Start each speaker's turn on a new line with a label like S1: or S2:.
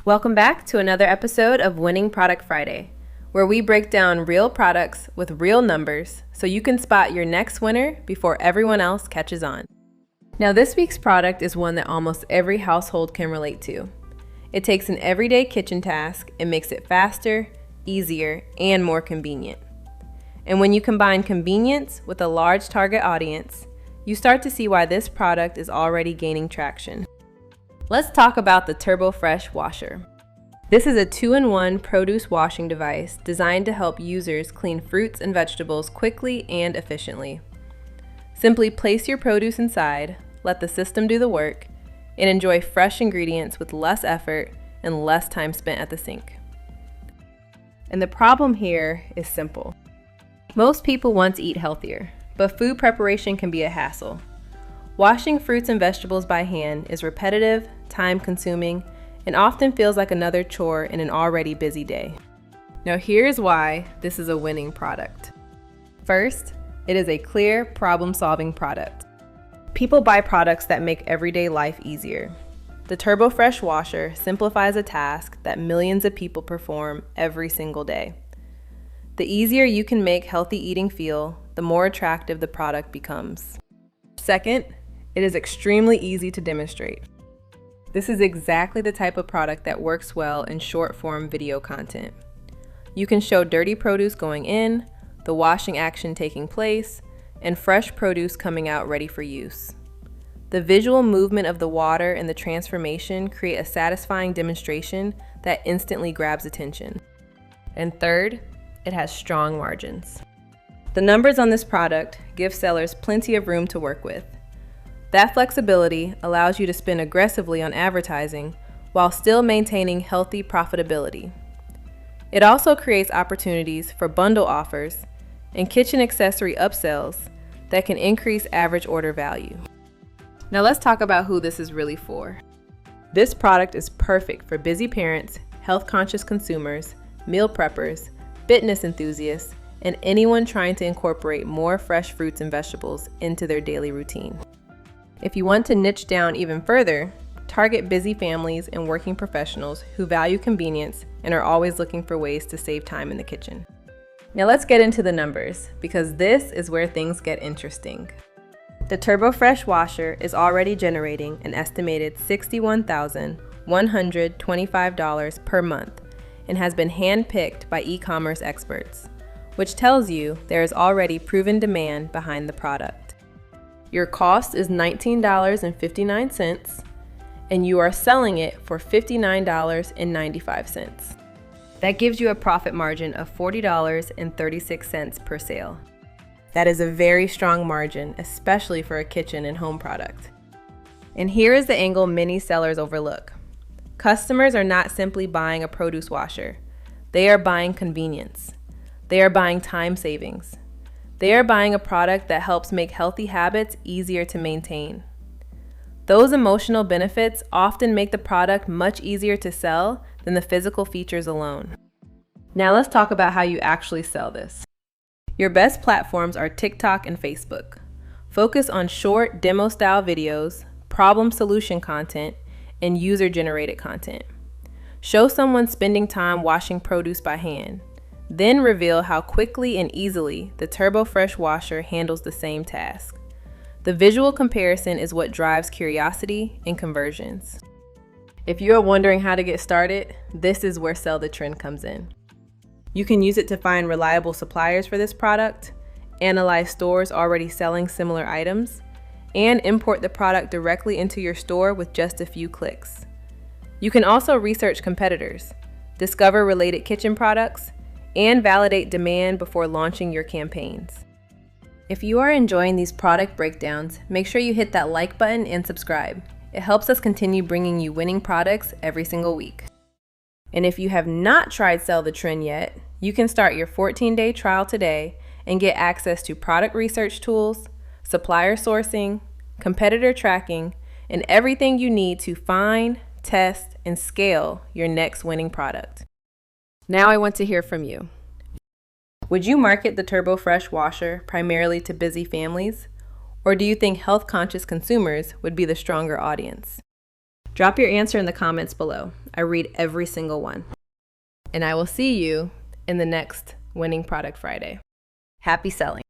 S1: Welcome back to another episode of Winning Product Friday, where we break down real products with real numbers so you can spot your next winner before everyone else catches on. Now, this week's product is one that almost every household can relate to. It takes an everyday kitchen task and makes it faster, easier, and more convenient. And when you combine convenience with a large target audience, you start to see why this product is already gaining traction. Let's talk about the TurboFresh Washer. This is a 2-in-1 produce washing device designed to help users clean fruits and vegetables quickly and efficiently. Simply place your produce inside, let the system do the work, and enjoy fresh ingredients with less effort and less time spent at the sink. And the problem here is simple. Most people want to eat healthier, but food preparation can be a hassle. Washing fruits and vegetables by hand is repetitive, time-consuming, and often feels like another chore in an already busy day. Now here's why this is a winning product. First, it is a clear problem-solving product. People buy products that make everyday life easier. The TurboFresh Washer simplifies a task that millions of people perform every single day. The easier you can make healthy eating feel, the more attractive the product becomes. Second, it is extremely easy to demonstrate. This is exactly the type of product that works well in short-form video content. You can show dirty produce going in, the washing action taking place, and fresh produce coming out ready for use. The visual movement of the water and the transformation create a satisfying demonstration that instantly grabs attention. And third, it has strong margins. The numbers on this product give sellers plenty of room to work with. That flexibility allows you to spend aggressively on advertising while still maintaining healthy profitability. It also creates opportunities for bundle offers and kitchen accessory upsells that can increase average order value. Now let's talk about who this is really for. This product is perfect for busy parents, health-conscious consumers, meal preppers, fitness enthusiasts, and anyone trying to incorporate more fresh fruits and vegetables into their daily routine. If you want to niche down even further, target busy families and working professionals who value convenience and are always looking for ways to save time in the kitchen. Now let's get into the numbers, because this is where things get interesting. The TurboFresh Washer is already generating an estimated $61,125 per month and has been handpicked by e-commerce experts, which tells you there is already proven demand behind the product. Your cost is $19.59, and you are selling it for $59.95. That gives you a profit margin of $40.36 per sale. That is a very strong margin, especially for a kitchen and home product. And here is the angle many sellers overlook. Customers are not simply buying a produce washer. They are buying convenience. They are buying time savings. They are buying a product that helps make healthy habits easier to maintain. Those emotional benefits often make the product much easier to sell than the physical features alone. Now let's talk about how you actually sell this. Your best platforms are TikTok and Facebook. Focus on short demo-style videos, problem-solution content, and user-generated content. Show someone spending time washing produce by hand. Then reveal how quickly and easily the TurboFresh Washer handles the same task. The visual comparison is what drives curiosity and conversions. If you are wondering how to get started, this is where Sell the Trend comes in. You can use it to find reliable suppliers for this product, analyze stores already selling similar items, and import the product directly into your store with just a few clicks. You can also research competitors, discover related kitchen products, and validate demand before launching your campaigns. If you are enjoying these product breakdowns, make sure you hit that like button and subscribe. It helps us continue bringing you winning products every single week. And if you have not tried Sell the Trend yet, you can start your 14-day trial today and get access to product research tools, supplier sourcing, competitor tracking, and everything you need to find, test, and scale your next winning product. Now I want to hear from you. Would you market the TurboFresh Washer primarily to busy families? Or do you think health-conscious consumers would be the stronger audience? Drop your answer in the comments below. I read every single one. And I will see you in the next Winning Product Friday. Happy selling!